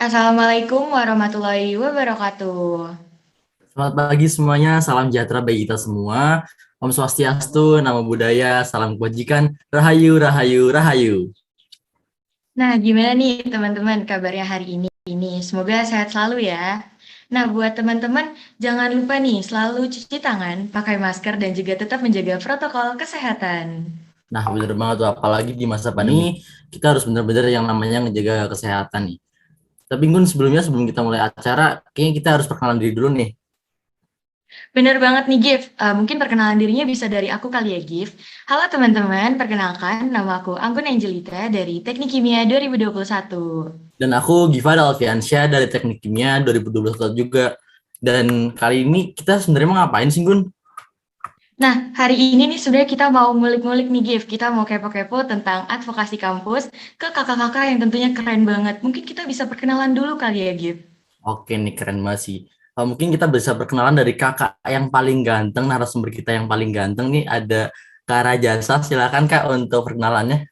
Assalamualaikum warahmatullahi wabarakatuh. Selamat pagi semuanya, salam sejahtera bagi kita semua. Om Swastiastu, Namo Buddhaya, salam kebajikan, Rahayu, Rahayu, Rahayu. Nah, gimana nih teman-teman kabarnya hari ini? Semoga sehat selalu ya. Nah, buat teman-teman, jangan lupa nih selalu cuci tangan, pakai masker, dan juga tetap menjaga protokol kesehatan. Nah, bener banget tuh, apalagi di masa pandemi, kita harus bener-bener yang namanya ngejaga kesehatan nih. Tapi Gun, sebelum kita mulai acara, kayaknya kita harus perkenalan diri dulu nih. Bener banget nih, Gif. Mungkin perkenalan dirinya bisa dari aku kali ya, Gif. Halo teman-teman, perkenalkan nama aku Anggun Angelita dari Teknik Kimia 2021. Dan aku Gifada Alfiansyah dari Teknik Kimia 2021 juga. Dan kali ini kita sebenarnya mau ngapain sih, Gun? Nah, hari ini nih sebenarnya kita mau ngulik-ngulik nih, Gif. Kita mau kepo-kepo tentang advokasi kampus ke kakak-kakak yang tentunya keren banget. Mungkin kita bisa perkenalan dulu kali ya, Gif. Oke nih, keren banget sih. Mungkin kita bisa perkenalan dari kakak yang paling ganteng, narasumber kita yang paling ganteng nih ada Kak Rajasa. Silakan Kak untuk perkenalannya.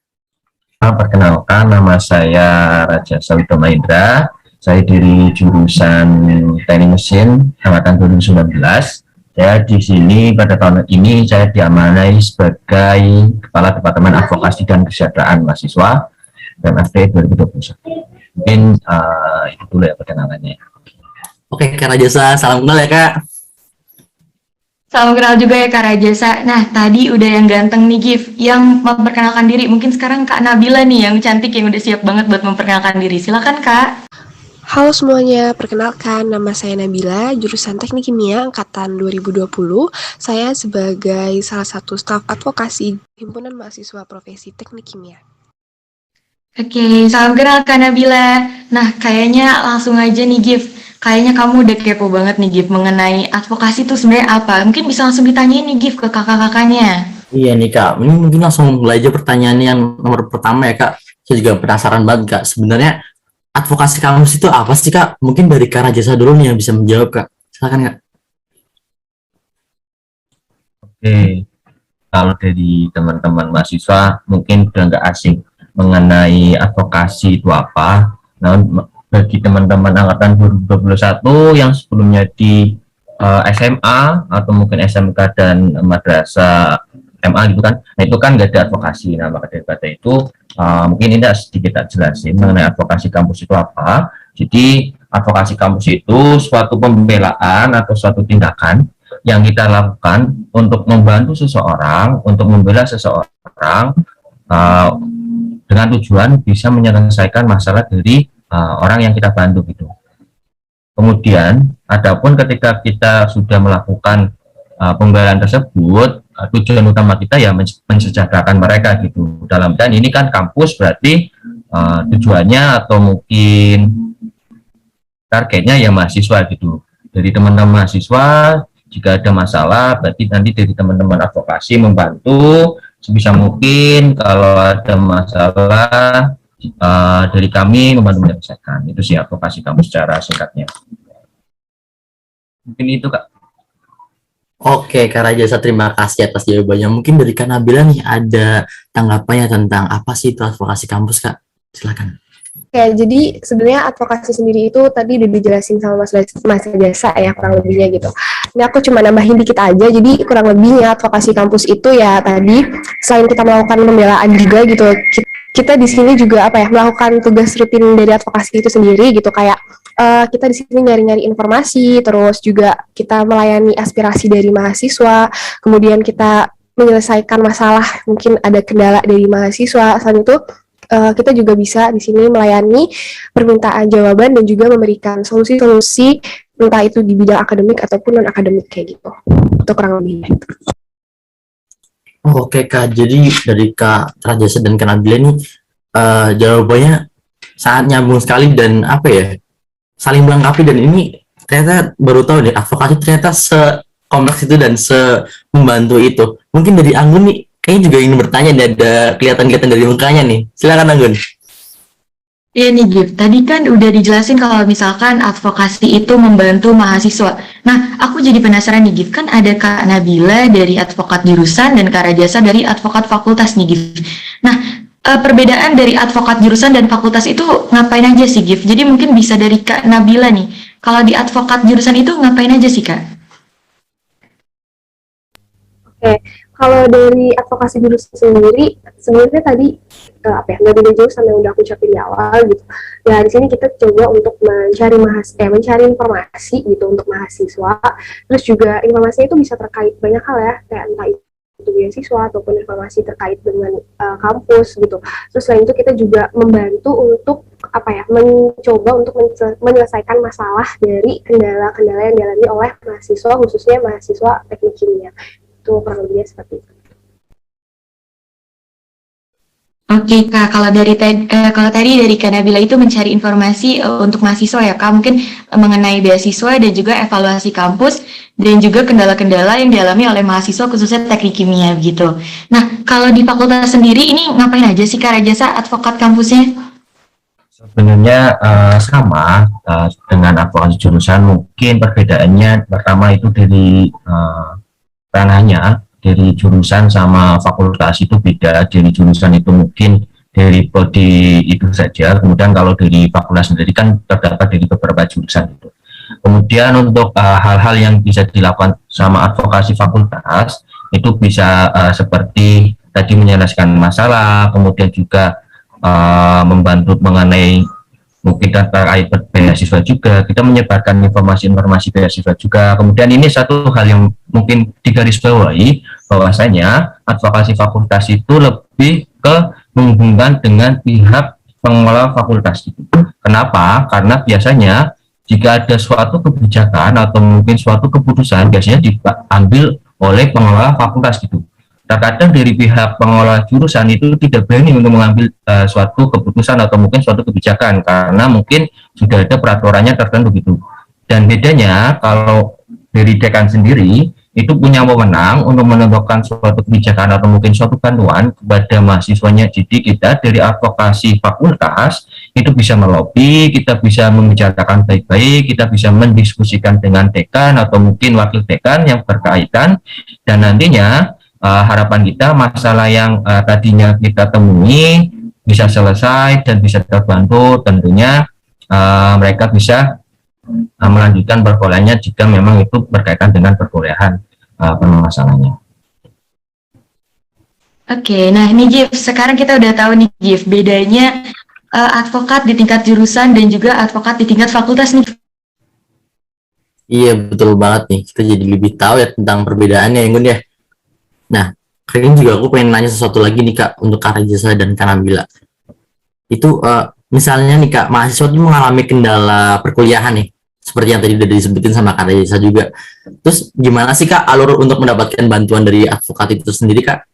Perkenalkan, nama saya Raja Sawito Mahendra. Saya dari jurusan Teknik Mesin angkatan 2019. Saya di sini pada tahun ini saya diamanai sebagai Kepala Departemen Advokasi dan Kesejahteraan Mahasiswa MFT 2021. Mungkin itu dulu ya perkenalannya. Oke Kak Rajasa, salam kenal ya Kak. Salam kenal juga ya Kak Rajasa. Nah, tadi udah yang ganteng nih, Gif, yang memperkenalkan diri. Mungkin sekarang Kak Nabila nih yang cantik, yang udah siap banget buat memperkenalkan diri. Silakan Kak. Halo semuanya, perkenalkan nama saya Nabila, jurusan Teknik Kimia angkatan 2020. Saya sebagai salah satu staf advokasi Himpunan Mahasiswa Profesi Teknik Kimia. Oke, salam kenal Kak Nabila. Nah, kayaknya langsung aja nih, Gif. Kayaknya kamu udah kepo banget nih, Gif, mengenai advokasi itu sebenarnya apa. Mungkin bisa langsung ditanyain nih, Gif, ke kakak-kakaknya. Iya nih Kak, ini mungkin langsung mulai aja pertanyaan yang nomor pertama ya Kak. Saya juga penasaran banget Kak, sebenarnya advokasi kampus itu apa sih Kak? Mungkin dari Kak Rajasa dulu nih yang bisa menjawab Kak. Silakan Kak. Oke, kalau dari teman-teman mahasiswa mungkin udah nggak asing mengenai advokasi itu apa. Namun bagi teman-teman angkatan 2021 yang sebelumnya di SMA atau mungkin SMK dan madrasah MA gitu kan, nah itu kan nggak ada advokasi. Nah maka daripada itu mungkin ini sedikit tak jelasin mengenai advokasi kampus itu apa. Jadi advokasi kampus itu suatu pembelaan atau suatu tindakan yang kita lakukan untuk membantu seseorang, untuk membela seseorang uh, dengan tujuan bisa menyelesaikan masalah dari orang yang kita bantu gitu. Kemudian, adapun ketika kita sudah melakukan pembelaan tersebut, tujuan utama kita ya mensejahterakan mereka gitu. Dan ini kan kampus berarti tujuannya atau mungkin targetnya ya mahasiswa gitu. Dari teman-teman mahasiswa jika ada masalah, berarti nanti dari teman-teman advokasi membantu sebisa mungkin. Kalau ada masalah dari kami membantu menyelesaikan. Itu sih advokasi kamu secara singkatnya. Mungkin itu Kak. Oke Kak Rajasa, terima kasih atas jawabannya. Mungkin dari Kak Nabila nih ada tanggapannya tentang apa sih itu advokasi kampus Kak? Silakan. Oke, jadi sebenarnya advokasi sendiri itu tadi udah dijelasin sama Mas Rajasa ya kurang lebihnya gitu. Ini aku cuma nambahin dikit aja, jadi kurang lebihnya advokasi kampus itu ya tadi selain kita melakukan pembelaan juga gitu, kita di sini juga apa ya melakukan tugas rutin dari advokasi itu sendiri gitu kayak kita di sini nyari-nyari informasi, terus juga kita melayani aspirasi dari mahasiswa, kemudian kita menyelesaikan masalah mungkin ada kendala dari mahasiswa. Selain itu kita juga bisa di sini melayani permintaan jawaban dan juga memberikan solusi-solusi entah itu di bidang akademik ataupun non akademik kayak gitu. Itu kurang lebihnya. Oke Kak, jadi dari Kak Rajasa dan Kak Nabila nih jawabannya sangat nyambung sekali dan apa ya, saling melengkapi. Dan ini ternyata baru tahu deh advokasi ternyata sekompleks itu dan membantu itu. Mungkin dari Anggun nih kayaknya juga ingin bertanya nih, ada kelihatan dari mukanya nih. Silakan Anggun. Iya nih, Gif. Tadi kan udah dijelasin kalau misalkan advokasi itu membantu mahasiswa. Nah, aku jadi penasaran nih, Gif. Kan ada Kak Nabila dari advokat jurusan dan Kak Rajasa dari advokat fakultas nih, Gif. Nah, perbedaan dari advokat jurusan dan fakultas itu ngapain aja sih, Gif? Jadi mungkin bisa dari Kak Nabila nih. Kalau di advokat jurusan itu ngapain aja sih, Kak? Oke, kalau dari advokasi jurusan sendiri, sebenarnya tadi nggak beda jauh sama yang udah aku ucapin di awal gitu. Ya di sini kita coba untuk mencari informasi gitu untuk mahasiswa. Terus juga informasinya itu bisa terkait banyak hal ya, kayak entah itu beasiswa ataupun informasi terkait dengan kampus gitu. Terus selain itu kita juga membantu untuk mencoba untuk menyelesaikan masalah dari kendala-kendala yang dialami oleh mahasiswa, khususnya mahasiswa teknik kimia. Itu kurang lebihnya seperti itu. Oke Kak, kalau tadi dari Kak Nabila itu mencari informasi untuk mahasiswa ya Kak, mungkin mengenai beasiswa dan juga evaluasi kampus dan juga kendala-kendala yang dialami oleh mahasiswa khususnya teknik kimia gitu. Nah, kalau di fakultas sendiri ini ngapain aja sih Kak Rajasa advokat kampusnya? Sebenarnya sama dengan advokasi jurusan, mungkin perbedaannya pertama itu dari ranahnya. Dari jurusan sama fakultas itu beda. Dari jurusan itu mungkin dari prodi itu saja, kemudian kalau dari fakultas sendiri kan terdapat dari beberapa jurusan itu. Kemudian untuk hal-hal yang bisa dilakukan sama advokasi fakultas itu bisa seperti tadi menyelesaikan masalah, kemudian juga membantu mengenai mungkin terkait beasiswa juga, kita menyebarkan informasi-informasi beasiswa juga. Kemudian ini satu hal yang mungkin digarisbawahi, bahwasanya advokasi fakultas itu lebih ke menghubungkan dengan pihak pengelola fakultas itu. Kenapa? Karena biasanya jika ada suatu kebijakan atau mungkin suatu keputusan biasanya diambil oleh pengelola fakultas gitu. Terkadang dari pihak pengelola jurusan itu tidak berani untuk mengambil suatu keputusan atau mungkin suatu kebijakan karena mungkin sudah ada peraturannya tertentu gitu. Dan bedanya kalau dari dekan sendiri itu punya wewenang untuk menentukan suatu kebijakan atau mungkin suatu bantuan kepada mahasiswanya. Jadi kita dari advokasi fakultas itu bisa melobi, kita bisa membicarakan baik-baik, kita bisa mendiskusikan dengan dekan atau mungkin wakil dekan yang berkaitan, dan nantinya harapan kita masalah yang tadinya kita temui bisa selesai dan bisa terbantu. Tentunya mereka bisa melanjutkan perkuliahannya jika memang itu berkaitan dengan perkuliahan permasalahannya. Oke, nah ini Gif, sekarang kita udah tahu nih Gif, bedanya advokat di tingkat jurusan dan juga advokat di tingkat fakultas nih. Iya, betul banget nih. Kita jadi lebih tahu ya tentang perbedaannya ya, Gun ya. Nah, kali ini juga aku pengen nanya sesuatu lagi nih Kak, untuk Kak Rajasa dan Kak Nabila. Itu misalnya nih Kak, mahasiswa itu mengalami kendala perkuliahan nih, seperti yang tadi udah disebutin sama Kak Rajasa juga. Terus gimana sih Kak alur untuk mendapatkan bantuan dari advokat itu sendiri Kak?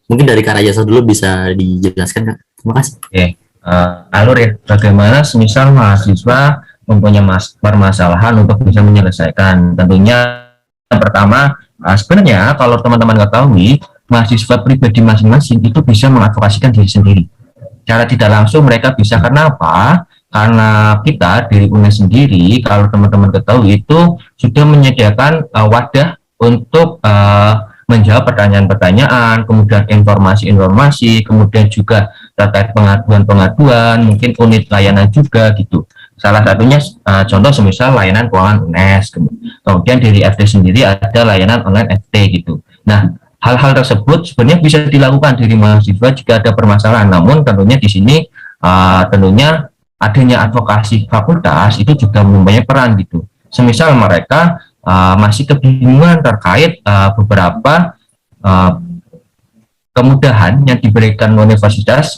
Mungkin dari Kak Rajasa dulu bisa dijelaskan Kak. Terima kasih. Oke, alur ya, bagaimana semisal mahasiswa mempunyai permasalahan untuk bisa menyelesaikan. Tentunya yang pertama, sebenarnya kalau teman-teman ketahui, mahasiswa pribadi masing-masing itu bisa mengadvokasikan diri sendiri. Cara tidak langsung mereka bisa, karena apa? Karena kita dari UNES sendiri, kalau teman-teman ketahui itu sudah menyediakan wadah untuk menjawab pertanyaan-pertanyaan, kemudian informasi-informasi, kemudian juga terkait pengaduan-pengaduan, mungkin unit layanan juga gitu. Salah satunya contoh semisal layanan keuangan UNES, kemudian dari FT sendiri ada layanan online FT gitu. Nah, hal-hal tersebut sebenarnya bisa dilakukan dari mahasiswa jika ada permasalahan, namun tentunya di sini tentunya adanya advokasi fakultas itu juga mempunyai peran gitu. Semisal mereka masih kebingungan terkait beberapa kemudahan yang diberikan universitas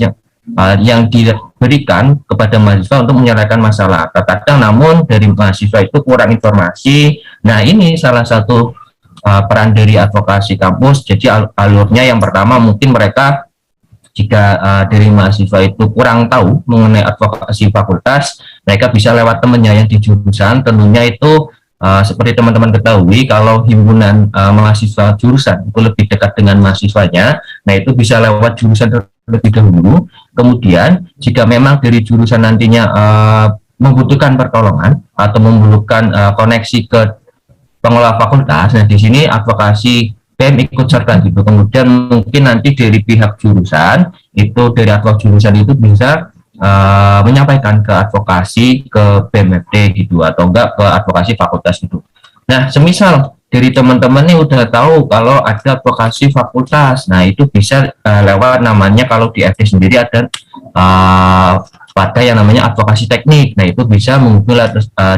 yang diberikan kepada mahasiswa untuk menyelesaikan masalah. Terkadang namun dari mahasiswa itu kurang informasi. Nah, ini salah satu peran dari advokasi kampus. Jadi alurnya yang pertama mungkin mereka jika dari mahasiswa itu kurang tahu mengenai advokasi fakultas, mereka bisa lewat temannya yang di jurusan. Tentunya itu seperti teman-teman ketahui, kalau himpunan mahasiswa jurusan itu lebih dekat dengan mahasiswanya, nah itu bisa lewat jurusan terlebih dahulu. Kemudian jika memang dari jurusan nantinya membutuhkan pertolongan atau memerlukan koneksi ke pengelola fakultas, nah di sini advokasi BEM ikut serta gitu. Kemudian mungkin nanti dari pihak jurusan itu dari advok jurusan itu bisa menyampaikan ke advokasi ke BMFT gitu, atau enggak ke advokasi fakultas gitu. Nah, semisal dari teman-teman nih udah tahu kalau ada advokasi fakultas, nah itu bisa lewat namanya, kalau di FT sendiri ada pada yang namanya advokasi teknik. Nah itu bisa muncul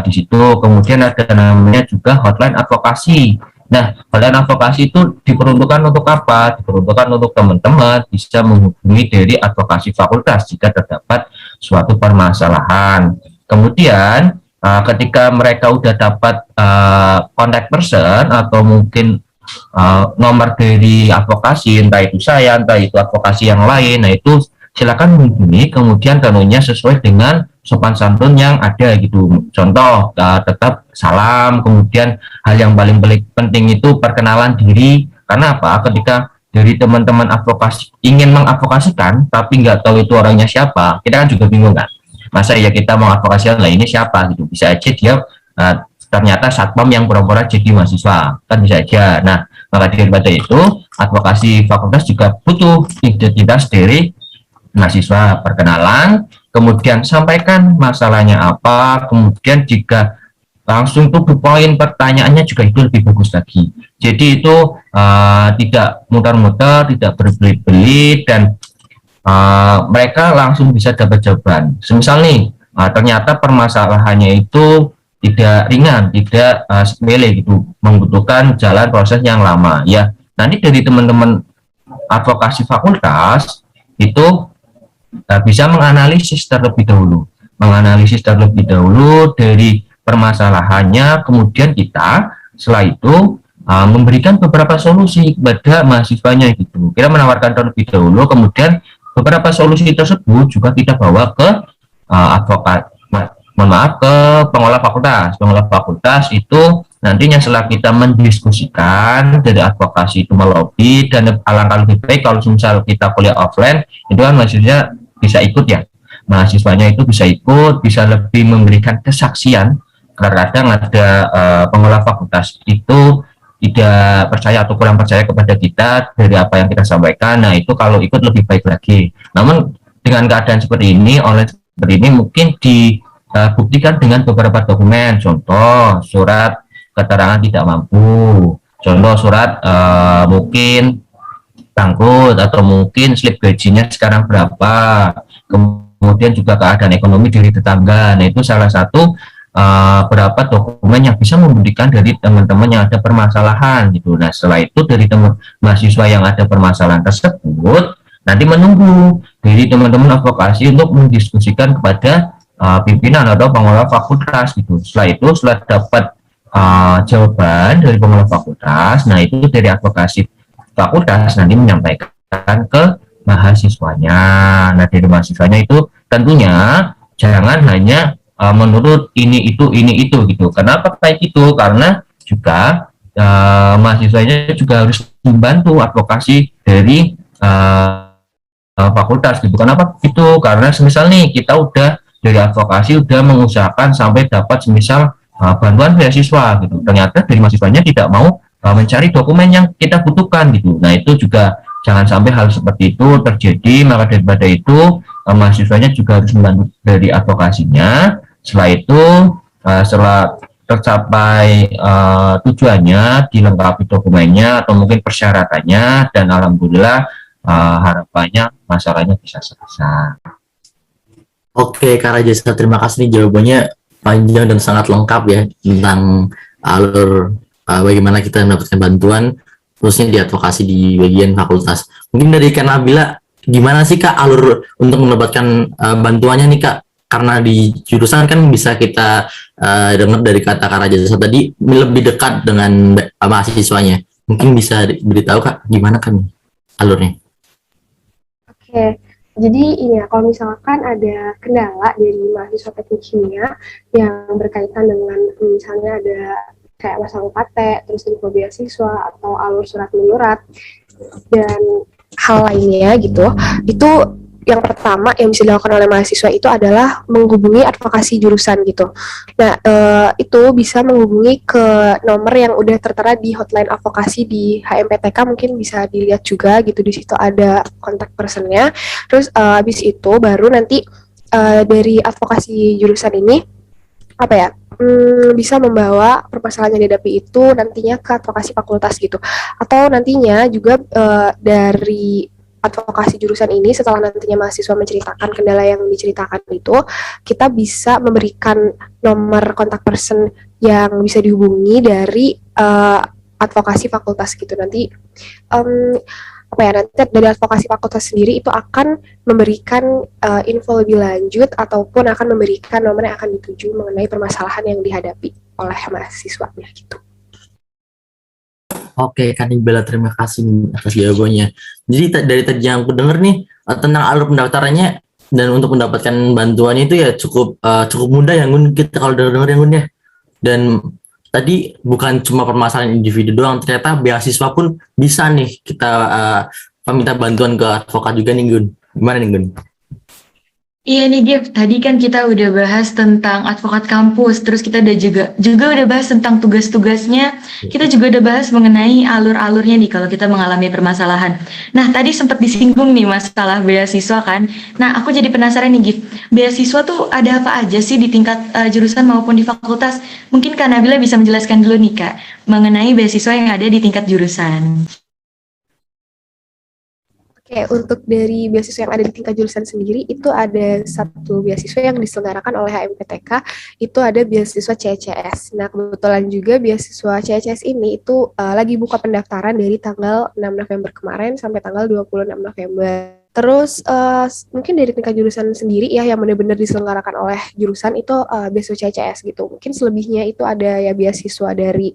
di situ. Kemudian ada namanya juga hotline advokasi. Nah, hotline advokasi itu diperuntukkan untuk apa? Diperuntukkan untuk teman-teman bisa menghubungi dari advokasi fakultas jika terdapat suatu permasalahan. Kemudian ketika mereka udah dapat contact person atau mungkin nomor dari advokasi, entah itu saya, entah itu advokasi yang lain, nah itu silakan menghubungi, kemudian tentunya sesuai dengan sopan santun yang ada gitu. Contoh, tetap salam, kemudian hal yang paling penting itu perkenalan diri. Karena apa? Ketika dari teman-teman advokasi ingin mengadvokasikan tapi nggak tahu itu orangnya siapa, kita kan juga bingung kan. Masa ya kita mau advokasi, lah ini siapa gitu. Bisa aja dia ternyata satpam yang pura-pura jadi mahasiswa, kan bisa aja. Nah, maka daripada itu advokasi fakultas juga butuh identitas dari mahasiswa, perkenalan, kemudian sampaikan masalahnya apa, kemudian jika langsung to the point pertanyaannya juga itu lebih bagus lagi. Jadi itu tidak muter-muter, tidak berbelit-belit, dan mereka langsung bisa dapat jawaban. Semisal nih, ternyata permasalahannya itu tidak ringan, tidak sepele gitu, membutuhkan jalan proses yang lama. Ya, nanti dari teman-teman advokasi fakultas itu bisa menganalisis terlebih dahulu dari permasalahannya, kemudian kita setelah itu memberikan beberapa solusi kepada mahasiswanya gitu. Kita menawarkan terlebih dahulu, kemudian beberapa solusi tersebut juga kita bawa ke ke pengelola fakultas. Pengelola fakultas itu nantinya setelah kita mendiskusikan dari advokasi itu melobi, dan alangkah lebih baik kalau misal kita kuliah offline itu kan maksudnya bisa ikut ya, mahasiswanya itu bisa ikut, bisa lebih memberikan kesaksian. Kadang ada pengelola fakultas itu tidak percaya atau kurang percaya kepada kita dari apa yang kita sampaikan. Nah itu kalau ikut lebih baik lagi. Namun dengan keadaan seperti ini, online seperti ini, mungkin dibuktikan dengan beberapa dokumen. Contoh surat keterangan tidak mampu, contoh surat mungkin bangkrut, atau mungkin slip gajinya sekarang berapa, kemudian juga keadaan ekonomi dari tetangga. Nah itu salah satu berapa dokumen yang bisa membuktikan dari teman-teman yang ada permasalahan gitu. Nah setelah itu dari teman mahasiswa yang ada permasalahan tersebut nanti menunggu dari teman-teman advokasi untuk mendiskusikan kepada pimpinan atau pengelola fakultas gitu. Setelah itu, setelah dapat jawaban dari pengelola fakultas, nah itu dari advokasi fakultas nanti menyampaikan ke mahasiswanya. Nah dari mahasiswanya itu tentunya jangan hanya menurut ini itu gitu. Kenapa kayak gitu? Karena juga mahasiswanya juga harus membantu advokasi dari fakultas gitu. Kenapa gitu? Karena semisal nih kita udah dari advokasi udah mengusahakan sampai dapat semisal bantuan beasiswa gitu. Ternyata dari mahasiswanya tidak mau mencari dokumen yang kita butuhkan gitu. Nah itu juga jangan sampai hal seperti itu terjadi. Maka daripada itu mahasiswanya juga harus membantu dari advokasinya. Setelah itu setelah tercapai tujuannya, dilengkapi dokumennya atau mungkin persyaratannya, dan alhamdulillah harapannya masalahnya bisa selesai. Oke, Kak Rajasa, terima kasih nih, jawabannya panjang dan sangat lengkap ya tentang alur bagaimana kita mendapatkan bantuan, khususnya di advokasi di bagian fakultas. Mungkin dari Kak Nabila, gimana sih Kak alur untuk mendapatkan bantuannya nih Kak? Karena di jurusan kan bisa kita dengar dari kata Kak Rajasa tadi lebih dekat dengan mahasiswanya. Mungkin bisa diberitahu Kak, gimana kan alurnya? Oke. Jadi ini ya, kalau misalkan ada kendala dari mahasiswa teknik kimia yang berkaitan dengan misalnya ada kayak masalah UKT, terus info beasiswa atau alur surat menyurat dan hal lainnya gitu, itu yang pertama yang bisa dilakukan oleh mahasiswa itu adalah menghubungi advokasi jurusan gitu. Nah, itu bisa menghubungi ke nomor yang udah tertera di hotline advokasi di HMPTK, mungkin bisa dilihat juga gitu, di situ ada kontak personnya. Terus habis itu baru nanti dari advokasi jurusan ini apa ya, bisa membawa permasalahan yang dihadapi itu nantinya ke advokasi fakultas gitu, atau nantinya juga dari advokasi jurusan ini setelah nantinya mahasiswa menceritakan kendala yang diceritakan itu, kita bisa memberikan nomor kontak person yang bisa dihubungi dari advokasi fakultas gitu. Nanti apa ya, nanti dari advokasi fakultas sendiri itu akan memberikan info lebih lanjut ataupun akan memberikan nomor yang akan dituju mengenai permasalahan yang dihadapi oleh mahasiswanya gitu. Oke, Kak Bella, terima kasih atas jawabannya. Jadi dari tadi yang aku dengar nih tentang alur pendaftarannya dan untuk mendapatkan bantuan itu ya cukup mudah ya Gun, kita kalau dengar ya Gun ya. Dan tadi bukan cuma permasalahan individu doang, ternyata beasiswa pun bisa nih kita minta bantuan ke advokat juga nih Gun. Gimana nih Gun? Iya nih Gif, tadi kan kita udah bahas tentang advokat kampus, terus kita udah juga udah bahas tentang tugas-tugasnya, kita juga udah bahas mengenai alur-alurnya nih kalau kita mengalami permasalahan. Nah tadi sempat disinggung nih masalah beasiswa kan, nah aku jadi penasaran nih Gif, beasiswa tuh ada apa aja sih di tingkat jurusan maupun di fakultas? Mungkin Kak Nabila bisa menjelaskan dulu nih Kak, mengenai beasiswa yang ada di tingkat jurusan. Oke, untuk dari beasiswa yang ada di tingkat jurusan sendiri, itu ada satu beasiswa yang diselenggarakan oleh HMPTK, itu ada beasiswa CCS. Nah, kebetulan juga beasiswa CCS ini itu lagi buka pendaftaran dari tanggal 6 November kemarin sampai tanggal 26 November. Terus mungkin dari tingkat jurusan sendiri ya yang benar-benar diselenggarakan oleh jurusan itu beasiswa CCS gitu. Mungkin selebihnya itu ada ya beasiswa dari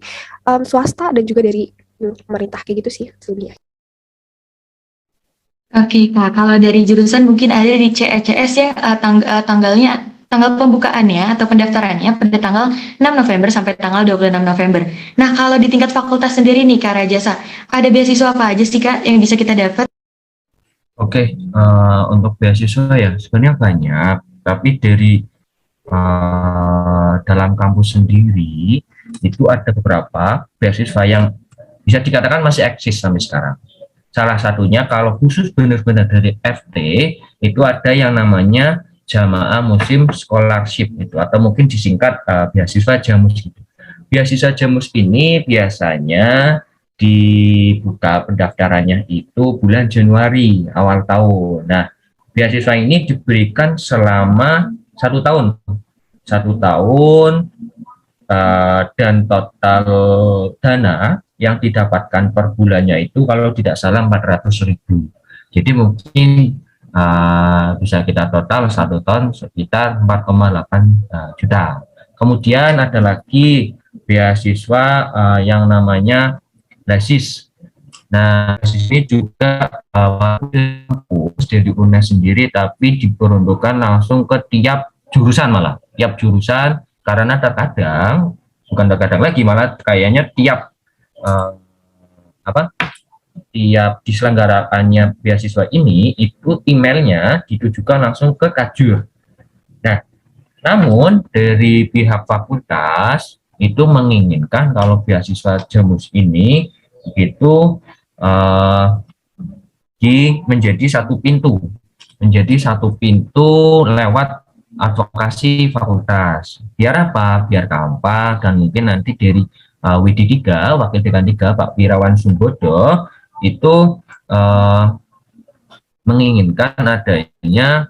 swasta dan juga dari pemerintah kayak gitu sih selebihnya. Oke Kak, kalau dari jurusan mungkin ada di CECS ya, tanggal pembukaannya atau pendaftarannya pada tanggal 6 November sampai tanggal 26 November. Nah, kalau di tingkat fakultas sendiri nih Kak Rajasa, ada beasiswa apa aja sih Kak yang bisa kita dapat? Oke, untuk beasiswa ya sebenarnya banyak, tapi dari dalam kampus sendiri itu ada beberapa beasiswa yang bisa dikatakan masih eksis sampai sekarang. Salah satunya kalau khusus benar-benar dari FT itu ada yang namanya Jamaah Muslim Scholarship itu, atau mungkin disingkat beasiswa Jamus gitu. Beasiswa Jamus ini biasanya dibuka pendaftarannya itu bulan Januari awal tahun. Nah, beasiswa ini diberikan selama 1 tahun, dan total dana yang didapatkan per bulannya itu kalau tidak salah 400.000. Jadi mungkin bisa kita total 1 tahun sekitar 4,8 juta. Kemudian ada lagi beasiswa yang namanya LASIS. Nah, ini juga kampus dari UNES sendiri, tapi diperuntukkan langsung ke tiap jurusan, malah tiap jurusan, karena terkadang bukan terkadang lagi, malah kayaknya tiap tiap diselenggarakannya beasiswa ini itu emailnya ditujukan langsung ke Kajur. Nah, namun dari pihak fakultas itu menginginkan kalau beasiswa Jamus ini itu menjadi satu pintu lewat advokasi fakultas. Biar apa? Biar gampang, dan mungkin nanti dari WD3, Wakil Dekan 3, Pak Wirawan Sumbodo, itu menginginkan adanya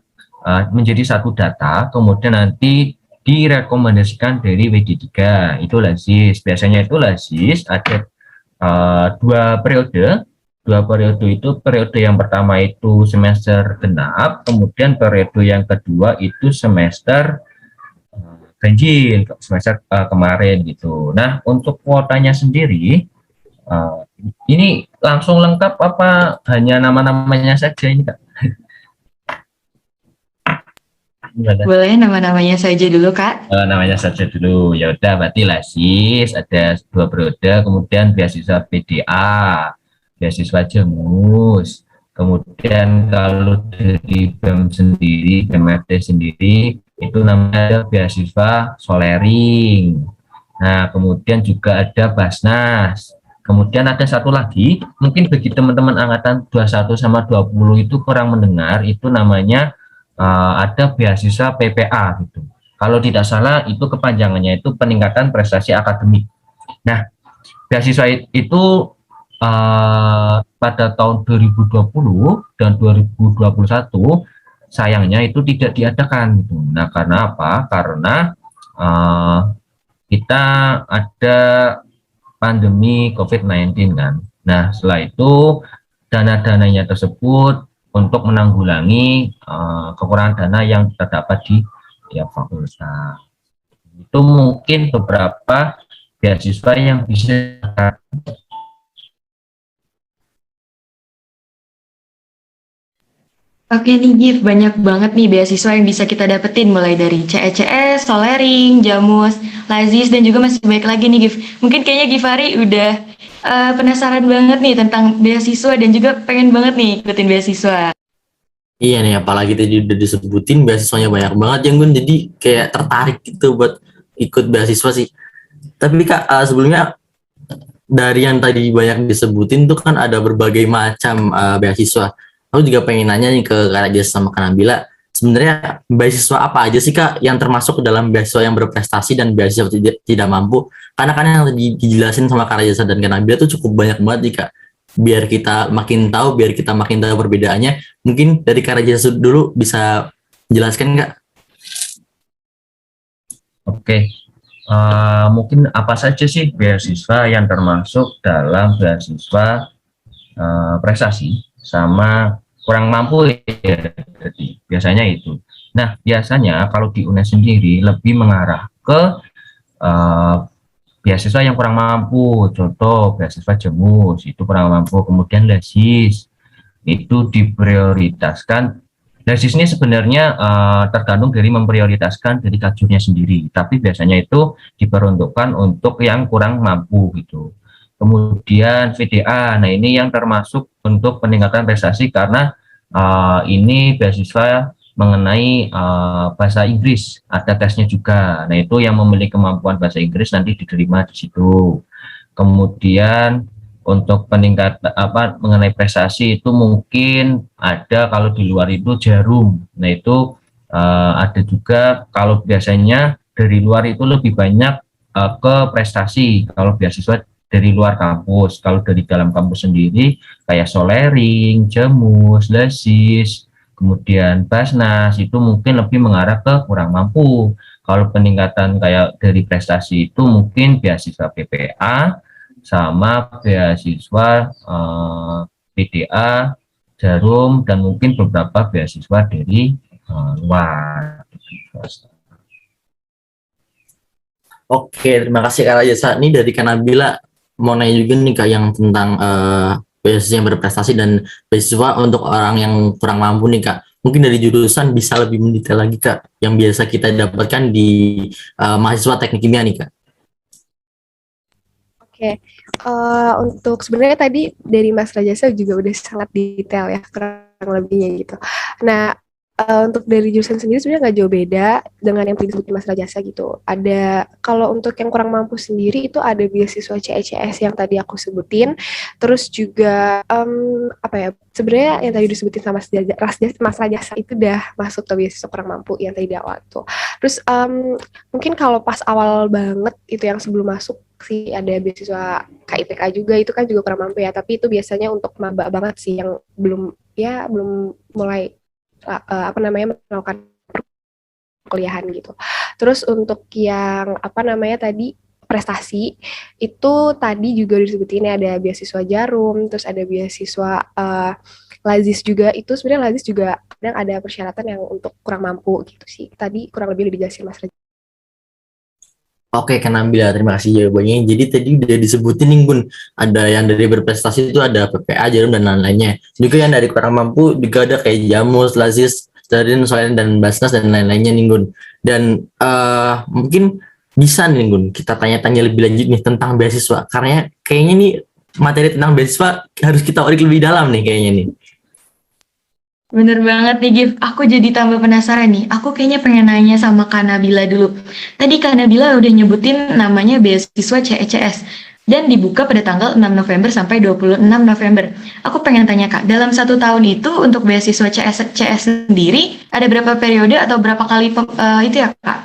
menjadi satu data, kemudian nanti direkomendasikan dari WD3, itu LASIS. Biasanya itu LASIS ada 2 periode. 2 periode itu, periode yang pertama itu semester genap, kemudian periode yang kedua itu semester ganjil, semester kemarin gitu. Nah, untuk kuotanya sendiri ini langsung lengkap apa hanya nama-namanya saja ini Kak? Boleh nama-namanya saja dulu Kak. Namanya saja dulu. Ya udah, berarti LASIS ada 2 periode, kemudian beasiswa PDA, beasiswa Jamus, Kemudian kalau dari BEM sendiri, BEM-FT sendiri, itu namanya beasiswa Solering. Nah, kemudian juga ada Basnas. Kemudian ada satu lagi, mungkin bagi teman-teman angkatan 21 sama 20 itu kurang mendengar, itu namanya ada beasiswa PPA gitu. Kalau tidak salah itu kepanjangannya itu peningkatan prestasi akademik. Nah, beasiswa itu pada tahun 2020 dan 2021 sayangnya itu tidak diadakan gitu. Nah, karena apa? Karena kita ada pandemi COVID-19 kan. Nah, setelah itu dana-dananya tersebut untuk menanggulangi kekurangan dana yang terdapat di tiap fakultas. Itu mungkin beberapa beasiswa yang bisa. Oke nih Gif, banyak banget nih beasiswa yang bisa kita dapetin mulai dari CECS, Solering, Jamus, Lazis, dan juga masih banyak lagi nih Gif. Mungkin kayaknya Gifari udah penasaran banget nih tentang beasiswa dan juga pengen banget nih ikutin beasiswa. Iya nih, apalagi tadi udah disebutin beasiswanya banyak banget yang gue jadi kayak tertarik gitu buat ikut beasiswa sih. Tapi Kak, sebelumnya dari yang tadi banyak disebutin tuh kan ada berbagai macam beasiswa. Aku juga pengen nanya nih ke Kak Rajas sama Kak Nabila, sebenarnya beasiswa apa aja sih Kak yang termasuk ke dalam beasiswa yang berprestasi dan beasiswa tidak mampu? Karena kan yang dijelasin sama Kak Rajas dan Kak Nabila tuh cukup banyak banget nih Kak. Biar kita makin tahu, biar kita makin tahu perbedaannya. Mungkin dari Kak Rajas dulu bisa jelaskan Kak? Oke. Mungkin apa saja sih beasiswa yang termasuk dalam beasiswa prestasi sama kurang mampu ya, jadi biasanya itu. Nah, biasanya kalau di UNES sendiri lebih mengarah ke beasiswa yang kurang mampu. Contoh beasiswa Jemus itu kurang mampu, kemudian Lazis itu diprioritaskan. Lazis ini sebenarnya tergantung dari memprioritaskan dari kajurnya sendiri, tapi biasanya itu diperuntukkan untuk yang kurang mampu gitu. Kemudian VDA, nah ini yang termasuk untuk peningkatan prestasi karena ini beasiswa mengenai bahasa Inggris, ada tesnya juga. Nah itu yang memiliki kemampuan bahasa Inggris nanti diterima di situ. Kemudian untuk peningkat mengenai prestasi itu mungkin ada kalau di luar itu Jarum. Nah itu ada juga kalau biasanya dari luar itu lebih banyak ke prestasi kalau beasiswa dari luar kampus. Kalau dari dalam kampus sendiri kayak Solering, Jemus, Lazis, kemudian Basnas itu mungkin lebih mengarah ke kurang mampu. Kalau peningkatan kayak dari prestasi itu mungkin beasiswa PPA sama beasiswa PDA, Jarum, dan mungkin beberapa beasiswa dari luar. Oke, terima kasih Kak Raja. Ini dari Kak Nabila mau nanya juga nih Kak yang tentang beasiswa yang berprestasi dan beasiswa untuk orang yang kurang mampu nih Kak. Mungkin dari jurusan bisa lebih mendetail lagi Kak, yang biasa kita dapatkan di mahasiswa teknik kimia nih Kak. Oke, untuk sebenarnya tadi dari Mas Rajasa juga udah sangat detail ya kurang lebihnya gitu. Nah, untuk dari jurusan sendiri sebenarnya nggak jauh beda dengan yang disebut Mas Rajasa gitu. Ada kalau untuk yang kurang mampu sendiri itu ada beasiswa CECS yang tadi aku sebutin. Terus juga apa ya? Sebenarnya yang tadi disebutin sama Mas Rajasa itu udah masuk ke beasiswa kurang mampu yang tadi di awal tuh. Terus mungkin kalau pas awal banget itu yang sebelum masuk sih ada beasiswa KIPK juga, itu kan juga kurang mampu ya, tapi itu biasanya untuk maba banget sih yang belum mulai melakukan perkuliahan gitu. Terus untuk yang tadi prestasi itu tadi juga disebutin ada beasiswa Jarum, terus ada beasiswa Lazis juga. Itu sebenarnya Lazis juga kadang ada persyaratan yang untuk kurang mampu gitu sih. Tadi kurang lebih dijelasin Mas Raja. Oke, Kak Nabila, terima kasih jawabannya. Jadi tadi udah disebutin nih Bun, ada yang dari berprestasi itu ada PPA, Jarum, dan lain-lainnya. Juga yang dari kurang mampu juga ada kayak Jamus, Lazis, Darin, Soalin, dan Basnas, dan lain-lainnya nih Bun. Dan mungkin bisa nih Bun, kita tanya-tanya lebih lanjut nih tentang beasiswa. Karena kayaknya nih materi tentang beasiswa harus kita ulik lebih dalam nih kayaknya nih. Bener banget nih, Gif. Aku jadi tambah penasaran nih. Aku kayaknya pengen nanya sama Kak Nabila dulu. Tadi Kak Nabila udah nyebutin namanya beasiswa CECS dan dibuka pada tanggal 6 November sampai 26 November. Aku pengen tanya Kak, dalam 1 tahun itu untuk beasiswa CS sendiri ada berapa periode atau berapa kali itu ya Kak?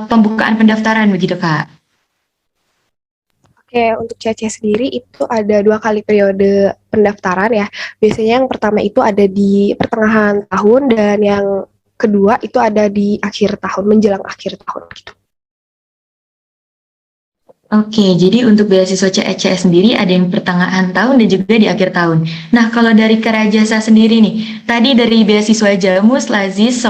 Pembukaan pendaftaran begitu Kak? Oke, untuk CC sendiri itu ada 2 kali periode pendaftaran ya. Biasanya yang pertama itu ada di pertengahan tahun dan yang kedua itu ada di akhir tahun, menjelang akhir tahun gitu. Oke, jadi untuk beasiswa CECS sendiri ada yang pertengahan tahun dan juga di akhir tahun. Nah, kalau dari Kerajasa sendiri nih, tadi dari beasiswa Jamus, Lazis,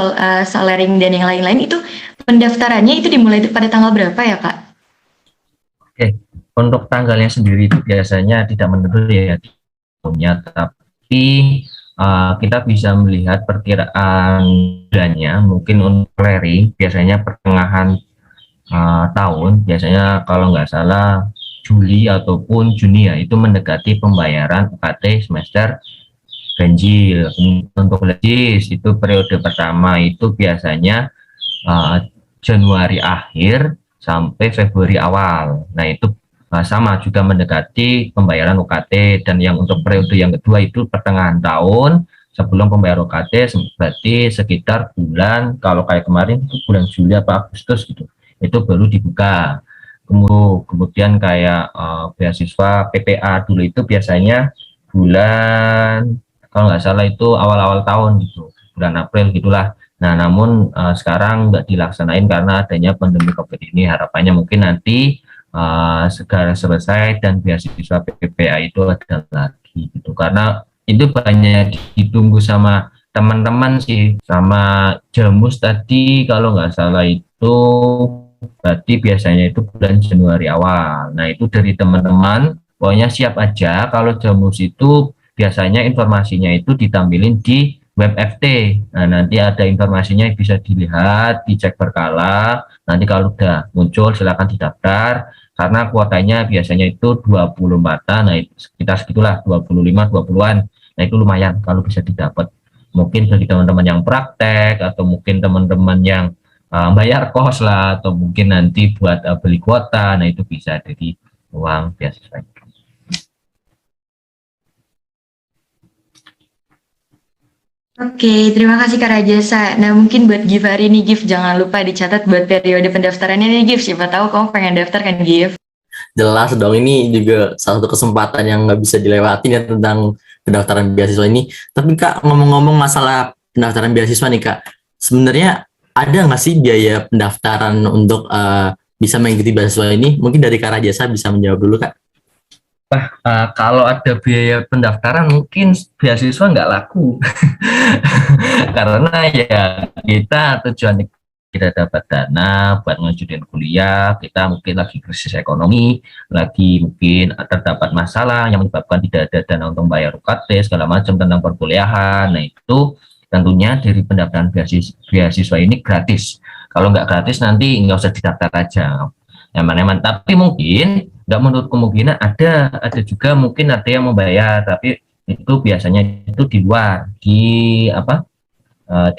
Solering, dan yang lain-lain itu pendaftarannya itu dimulai pada tanggal berapa ya, Kak? Oke, untuk tanggalnya sendiri itu biasanya tidak menentu ya di tahunnya, tapi kita bisa melihat perkiraan bulannya. Mungkin untuk clearing biasanya pertengahan tahun, biasanya kalau nggak salah Juli ataupun Juni ya, itu mendekati pembayaran UKT semester ganjil. Untuk legis itu periode pertama itu biasanya Januari akhir sampai Februari awal. Nah itu sama juga mendekati pembayaran UKT, dan yang untuk periode yang kedua itu pertengahan tahun sebelum pembayaran UKT, berarti sekitar bulan, kalau kayak kemarin itu bulan Juli apa Agustus gitu, itu baru dibuka. Kemudian kayak beasiswa PPA dulu itu biasanya bulan, kalau nggak salah itu awal-awal tahun gitu, bulan April gitulah. Nah, namun sekarang nggak dilaksanain karena adanya pandemi COVID ini. Harapannya mungkin nanti segera selesai dan beasiswa PPA itu ada lagi gitu. Karena itu banyak ditunggu sama teman-teman sih, sama Jamus tadi kalau nggak salah itu berarti biasanya itu bulan Januari awal. Nah, itu dari teman-teman, pokoknya siap aja kalau Jamus itu biasanya informasinya itu ditampilin di web FT. Nah, nanti ada informasinya bisa dilihat, dicek berkala. Nanti kalau udah muncul silakan didaftar. Karena kuotanya biasanya itu 24-an, nah sekitar segitulah 25 20-an. Nah, itu lumayan kalau bisa didapat. Mungkin bagi teman-teman yang praktek atau mungkin teman-teman yang bayar kos lah, atau mungkin nanti buat beli kuota, nah itu bisa jadi uang beasiswa. Oke, terima kasih Kak Rajasa. Nah, mungkin buat Gif hari ini, Gif jangan lupa dicatat buat periode pendaftarannya nih, Gif. Siapa tahu kamu pengen daftar kan, Gif? Jelas dong, ini juga salah satu kesempatan yang nggak bisa dilewatin ya tentang pendaftaran beasiswa ini. Tapi Kak, ngomong-ngomong masalah pendaftaran beasiswa nih Kak, sebenarnya ada nggak sih biaya pendaftaran untuk bisa mengikuti beasiswa ini? Mungkin dari Kak Rajasa bisa menjawab dulu Kak. Kalau ada biaya pendaftaran mungkin beasiswa nggak laku. Karena ya kita tujuan kita dapat dana buat ngajuin kuliah, kita mungkin lagi krisis ekonomi, lagi mungkin terdapat masalah yang menyebabkan tidak ada dana untuk bayar UKT segala macam tentang perkuliahan. Nah itu tentunya dari pendaftaran beasiswa ini gratis. Kalau nggak gratis nanti nggak usah didaftar aja, nyaman-nyaman. Tapi mungkin nggak menurut kemungkinan ada juga mungkin ada yang membayar, tapi itu biasanya itu di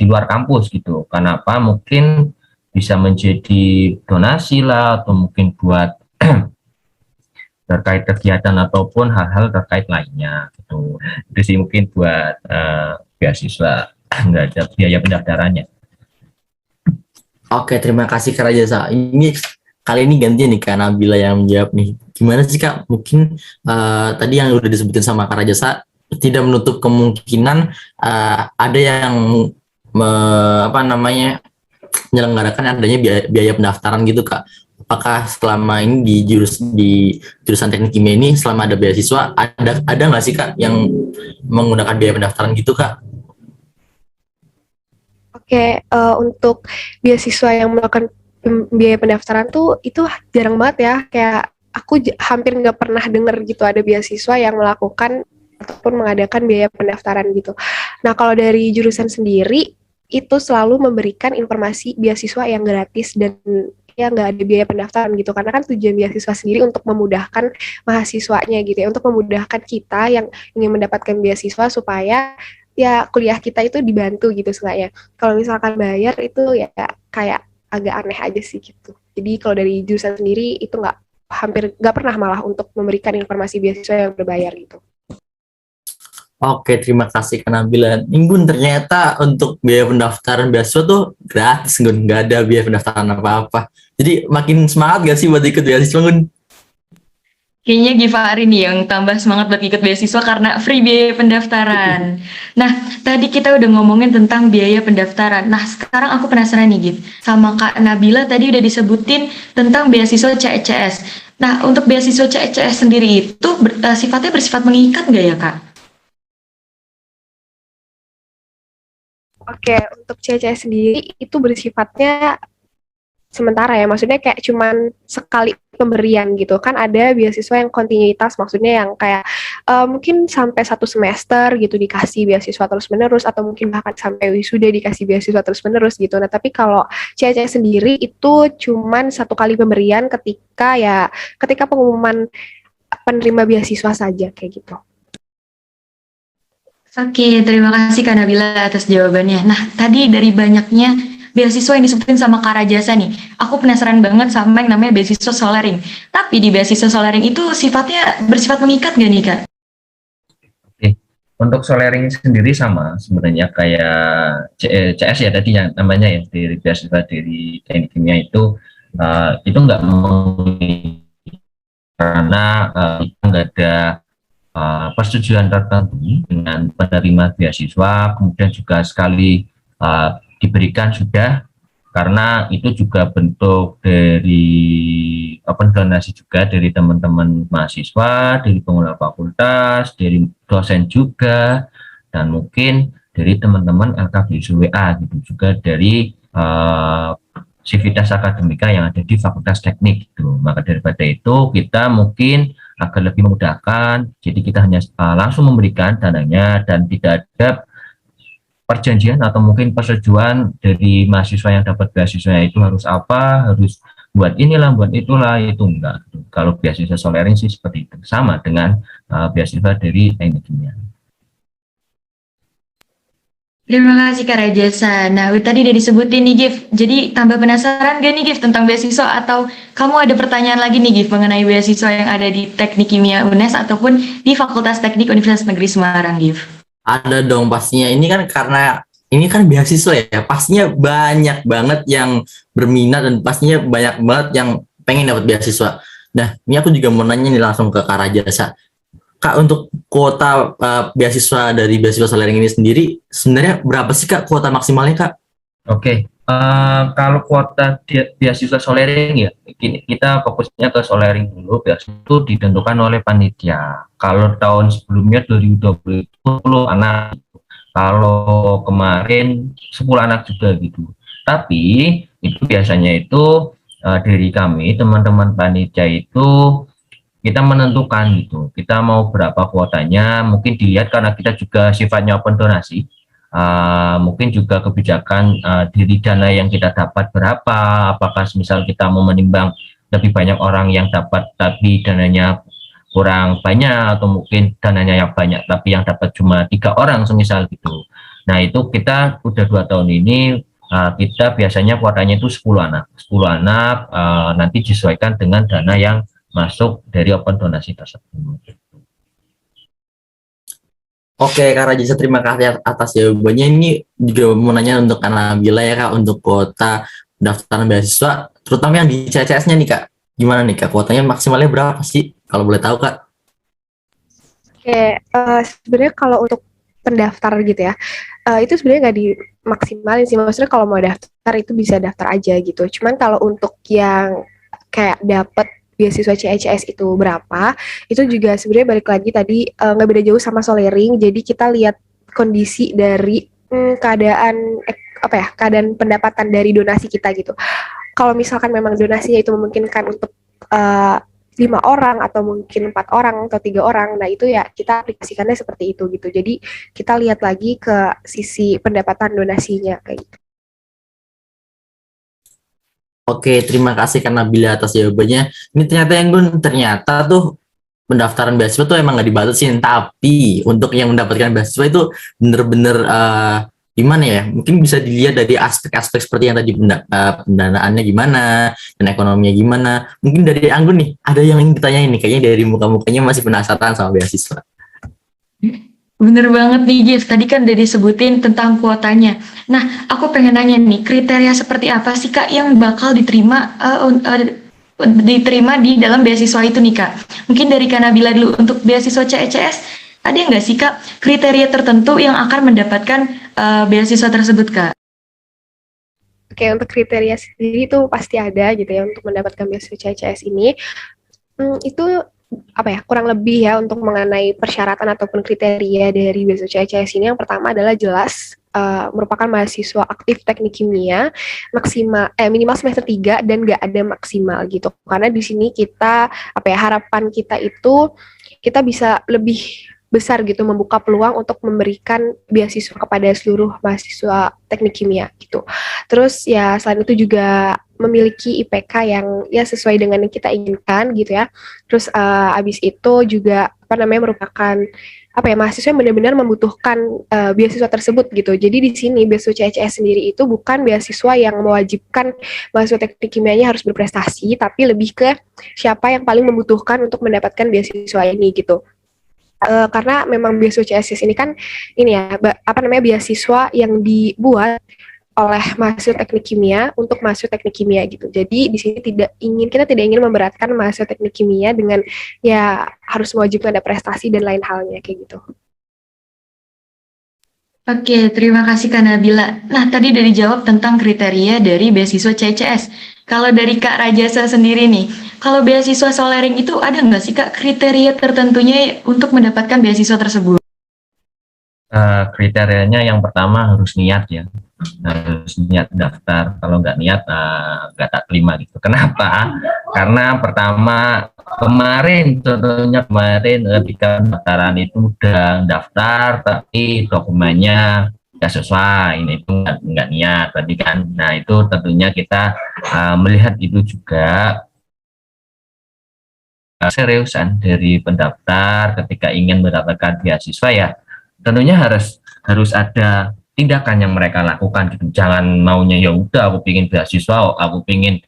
luar kampus gitu. Kenapa? Mungkin bisa menjadi donasi lah, atau mungkin buat terkait kegiatan ataupun hal-hal terkait lainnya gitu. Itu sih mungkin buat beasiswa, nggak ada biaya pendaftarannya. Oke, terima kasih Kak Rajasa. Ini kali ini gantian nih Kak Nabila yang menjawab nih. Gimana sih Kak? Mungkin tadi yang udah disebutin sama Kak Rajasa tidak menutup kemungkinan ada yang menyelenggarakan adanya biaya pendaftaran gitu Kak. Apakah selama ini di jurusan teknik kimia ini selama ada beasiswa ada nggak sih Kak yang menggunakan biaya pendaftaran gitu Kak? Oke, untuk beasiswa yang melakukan biaya pendaftaran tuh itu jarang banget ya. Kayak aku hampir nggak pernah dengar gitu ada beasiswa yang melakukan ataupun mengadakan biaya pendaftaran gitu. Nah, kalau dari jurusan sendiri itu selalu memberikan informasi beasiswa yang gratis dan ya nggak ada biaya pendaftaran gitu, karena kan tujuan beasiswa sendiri untuk memudahkan mahasiswanya gitu ya, untuk memudahkan kita yang ingin mendapatkan beasiswa supaya ya kuliah kita itu dibantu gitu seenggaknya. Kalau misalkan bayar itu ya kayak agak aneh aja sih gitu. Jadi kalau dari jurusan sendiri itu hampir nggak pernah malah untuk memberikan informasi beasiswa yang berbayar gitu. Oke, terima kasih Kak Nabila. Nih Gun, ternyata untuk biaya pendaftaran beasiswa tuh gratis Gun, nggak ada biaya pendaftaran apa-apa. Jadi makin semangat gak sih buat ikut beasiswa Gun? Kayaknya Givari nih yang tambah semangat buat ikut beasiswa karena free biaya pendaftaran. Nah, tadi kita udah ngomongin tentang biaya pendaftaran. Nah, sekarang aku penasaran nih, Gif. Sama Kak Nabila tadi udah disebutin tentang beasiswa CECS. Nah, untuk beasiswa CECS sendiri itu sifatnya bersifat mengikat nggak ya, Kak? Oke, untuk CCS sendiri itu bersifatnya sementara ya, maksudnya kayak cuman sekali pemberian gitu kan. Ada beasiswa yang kontinuitas, maksudnya yang kayak mungkin sampai 1 semester gitu dikasih beasiswa terus menerus, atau mungkin bahkan sampai wisuda dikasih beasiswa terus menerus gitu. Nah tapi kalau CCS sendiri itu cuman 1 kali pemberian ketika pengumuman penerima beasiswa saja kayak gitu. Oke, terima kasih Kak Nabila atas jawabannya. Nah, tadi dari banyaknya beasiswa yang disebutin sama Kak Rajasa nih, aku penasaran banget sama yang namanya beasiswa Solering. Tapi di beasiswa Solering itu sifatnya bersifat mengikat nggak nih, Kak? Oke. Untuk solering sendiri sama sebenarnya kayak CS ya tadi yang namanya ya, dari beasiswa dari teknik kimia itu nggak karena kita nggak ada persetujuan tertentu dengan penerima beasiswa, kemudian juga sekali diberikan sudah, karena itu juga bentuk dari open donasi juga dari teman-teman mahasiswa, dari pengelola fakultas, dari dosen juga, dan mungkin dari teman-teman LKBSWA gitu juga, dari sivitas akademika yang ada di Fakultas Teknik gitu. Maka daripada itu kita mungkin agar lebih memudahkan, jadi kita hanya langsung memberikan dananya dan tidak ada perjanjian atau mungkin persetujuan dari mahasiswa yang dapat beasiswa itu harus apa, harus buat inilah, buat itulah, itu enggak. Kalau beasiswa Solering sih seperti itu, sama dengan beasiswa dari teknik kimia. Terima kasih Kak Rajasa. Nah, tadi udah disebutin nih Gif. Jadi tambah penasaran gak nih Gif tentang beasiswa, atau kamu ada pertanyaan lagi nih Gif mengenai beasiswa yang ada di Teknik Kimia UNES ataupun di Fakultas Teknik Universitas Negeri Semarang, Gif? Ada dong pastinya. Ini kan karena ini kan beasiswa ya, pastinya banyak banget yang berminat dan pastinya banyak banget yang pengen dapat beasiswa. Nah, ini aku juga mau nanya nih langsung ke Kak Rajasa. Kak, untuk kuota beasiswa dari beasiswa Solering ini sendiri, sebenarnya berapa sih Kak kuota maksimalnya Kak? Oke, kalau kuota beasiswa Solering ya, kita fokusnya ke Solering dulu. Beasiswa itu ditentukan oleh panitia. Kalau tahun sebelumnya 2020 itu 10 anak, kalau kemarin 10 anak juga gitu. Tapi itu biasanya itu dari kami teman-teman panitia itu kita menentukan gitu, kita mau berapa kuotanya, mungkin dilihat karena kita juga sifatnya open donasi. Mungkin juga kebijakan dari dana yang kita dapat berapa, apakah misal kita mau menimbang lebih banyak orang yang dapat tapi dananya kurang banyak, atau mungkin dananya yang banyak tapi yang dapat cuma 3 orang semisal gitu. Nah itu kita udah 2 tahun ini kita biasanya kuotanya itu 10 anak, 10 anak nanti disesuaikan dengan dana yang masuk dari open donasi tersebut. Oke, Kak Rajasa, terima kasih atas jawabannya. Ini juga mau nanya untuk Kak Nabila ya Kak, untuk kuota pendaftaran beasiswa, terutama yang di CCS-nya nih Kak. Gimana nih Kak, kuotanya maksimalnya berapa sih? Kalau boleh tahu Kak. Oke, sebenarnya kalau untuk pendaftar gitu ya, itu sebenarnya nggak dimaksimalin sih. Maksudnya kalau mau daftar itu bisa daftar aja gitu. Cuman kalau untuk yang kayak dapat beasiswa CECS itu berapa, itu juga sebenarnya balik lagi tadi nggak beda jauh sama Solering. Jadi kita lihat kondisi dari keadaan pendapatan dari donasi kita gitu. Kalau misalkan memang donasinya itu memungkinkan untuk 5 orang atau mungkin 4 orang atau 3 orang, nah itu ya kita aplikasikannya seperti itu gitu. Jadi kita lihat lagi ke sisi pendapatan donasinya kayak gitu. Oke, terima kasih Kak Nabila atas jawabannya. Ini ternyata yang Gun, ternyata tuh pendaftaran beasiswa tuh emang nggak dibatasin, tapi untuk yang mendapatkan beasiswa itu bener-bener gimana ya? Mungkin bisa dilihat dari aspek-aspek seperti yang tadi pendanaannya gimana dan ekonominya gimana. Mungkin dari Anggun nih, ada yang ingin ditanyain nih, kayaknya dari muka-mukanya masih penasaran sama beasiswa. Bener banget nih, Gif. Tadi kan udah disebutin tentang kuotanya. Nah, aku pengen nanya nih, kriteria seperti apa sih, Kak, yang bakal diterima di dalam beasiswa itu nih, Kak? Mungkin dari Kak Nabila dulu, untuk beasiswa CECS, ada nggak sih, Kak, kriteria tertentu yang akan mendapatkan beasiswa tersebut, Kak? Oke, untuk kriteria sendiri itu pasti ada gitu ya untuk mendapatkan beasiswa CCS ini. Itu apa ya, kurang lebih ya untuk mengenai persyaratan ataupun kriteria dari beasiswa CCS ini. Yang pertama adalah jelas merupakan mahasiswa aktif teknik kimia, minimal semester 3 dan nggak ada maksimal gitu. Karena di sini kita harapan kita itu kita bisa lebih besar gitu membuka peluang untuk memberikan beasiswa kepada seluruh mahasiswa teknik kimia gitu. Terus ya selain itu juga memiliki IPK yang ya sesuai dengan yang kita inginkan gitu ya. Terus abis itu juga merupakan mahasiswa yang benar-benar membutuhkan beasiswa tersebut gitu. Jadi di sini beasiswa CCS sendiri itu bukan beasiswa yang mewajibkan mahasiswa teknik kimianya harus berprestasi, tapi lebih ke siapa yang paling membutuhkan untuk mendapatkan beasiswa ini gitu. Karena memang beasiswa CSS ini kan beasiswa yang dibuat oleh mahasiswa teknik kimia untuk mahasiswa teknik kimia gitu. Jadi di sini kita tidak ingin memberatkan mahasiswa teknik kimia dengan ya harus mewajibkan ada prestasi dan lain halnya kayak gitu. Oke, terima kasih Kak Nabila. Nah, tadi udah dijawab tentang kriteria dari beasiswa CCS. Kalau dari Kak Rajasa sendiri nih, kalau beasiswa Solering itu ada nggak sih Kak kriteria tertentunya untuk mendapatkan beasiswa tersebut? Kriterianya yang pertama harus niat ya, harus niat daftar. Kalau nggak niat nggak tak terima gitu. Kenapa? Karena pertama contohnya kemarin ketika pendaftaran itu udah daftar tapi dokumennya nggak sesuai, ini itu nggak niat tadi kan. Nah itu tentunya kita melihat itu juga seriusan dari pendaftar ketika ingin mendapatkan beasiswa ya. Tentunya harus ada tindakan yang mereka lakukan gitu. Jangan maunya ya udah aku pingin beasiswa, aku pingin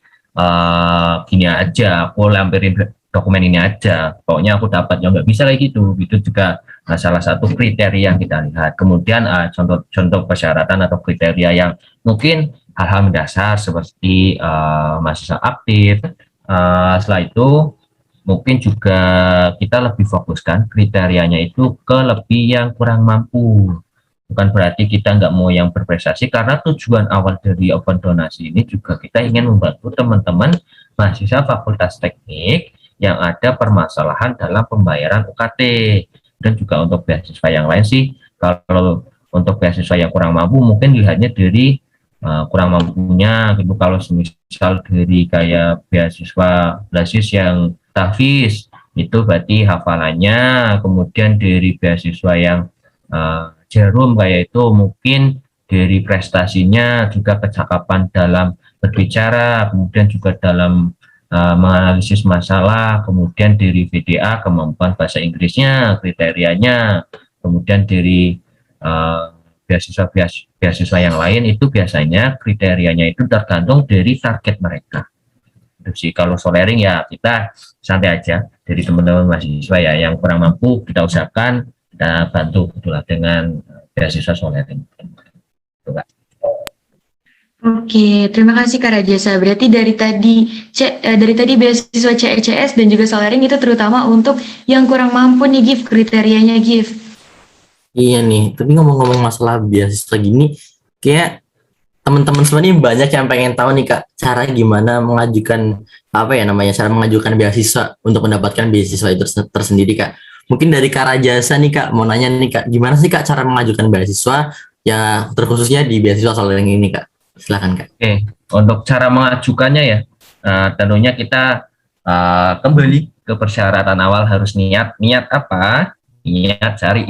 gini aja, aku lampirin dokumen ini aja, pokoknya aku dapat, ya nggak bisa kayak gitu. Itu juga salah satu kriteria yang kita lihat. Kemudian contoh persyaratan atau kriteria yang mungkin hal-hal mendasar seperti mahasiswa aktif. Setelah itu mungkin juga kita lebih fokuskan kriterianya itu ke lebih yang kurang mampu. Bukan berarti kita nggak mau yang berprestasi, karena tujuan awal dari Open Donasi ini juga kita ingin membantu teman-teman mahasiswa Fakultas Teknik yang ada permasalahan dalam pembayaran UKT. Dan juga untuk beasiswa yang lain sih, kalau untuk beasiswa yang kurang mampu mungkin dilihatnya dari kurang mampunya gitu. Kalau misal dari kayak beasiswa basis yang tahfiz itu berarti hafalannya, kemudian dari beasiswa yang jarum kayak itu mungkin dari prestasinya, juga kecakapan dalam berbicara, kemudian juga dalam menganalisis masalah, kemudian dari VDA kemampuan bahasa Inggrisnya, kriterianya, kemudian dari beasiswa yang lain itu biasanya kriterianya itu tergantung dari target mereka. Sih kalau Solering ya kita santai aja, dari teman-teman mahasiswa ya yang kurang mampu kita usahakan kita bantu itulah dengan beasiswa Solering. Oke, terima kasih Kak Rajasa. Berarti dari tadi beasiswa CECS dan juga Solering itu terutama untuk yang kurang mampu nih, Gif, kriterianya Gif. Iya nih, tapi ngomong-ngomong masalah beasiswa gini, kayak teman-teman semua nih banyak yang pengen tahu nih Kak, cara gimana mengajukan cara mengajukan beasiswa untuk mendapatkan beasiswa itu tersendiri Kak. Mungkin dari Kak Rajasa nih Kak, mau nanya nih Kak, gimana sih Kak cara mengajukan beasiswa ya terkhususnya di beasiswa Solering ini Kak? Silakan Kak. Oke, untuk cara mengajukannya ya, tentunya kita kembali ke persyaratan awal, harus niat apa? Niat cari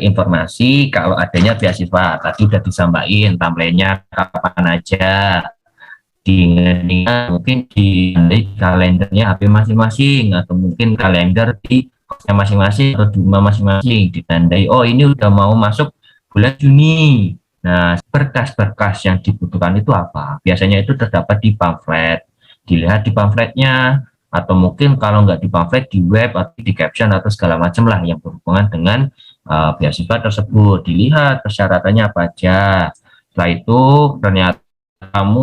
informasi kalau adanya beasiswa. Tadi udah disampaikan timelinenya kapan aja, diingat mungkin di kalendernya HP masing-masing, atau mungkin kalender di kosnya masing-masing atau di rumah masing-masing ditandai, oh ini udah mau masuk bulan Juni. Nah, berkas-berkas yang dibutuhkan itu apa? Biasanya itu terdapat di pamflet, dilihat di pamfletnya, atau mungkin kalau nggak di pamflet di web atau di caption atau segala macam lah yang berhubungan dengan beasiswa tersebut, dilihat persyaratannya apa aja. Setelah itu ternyata kamu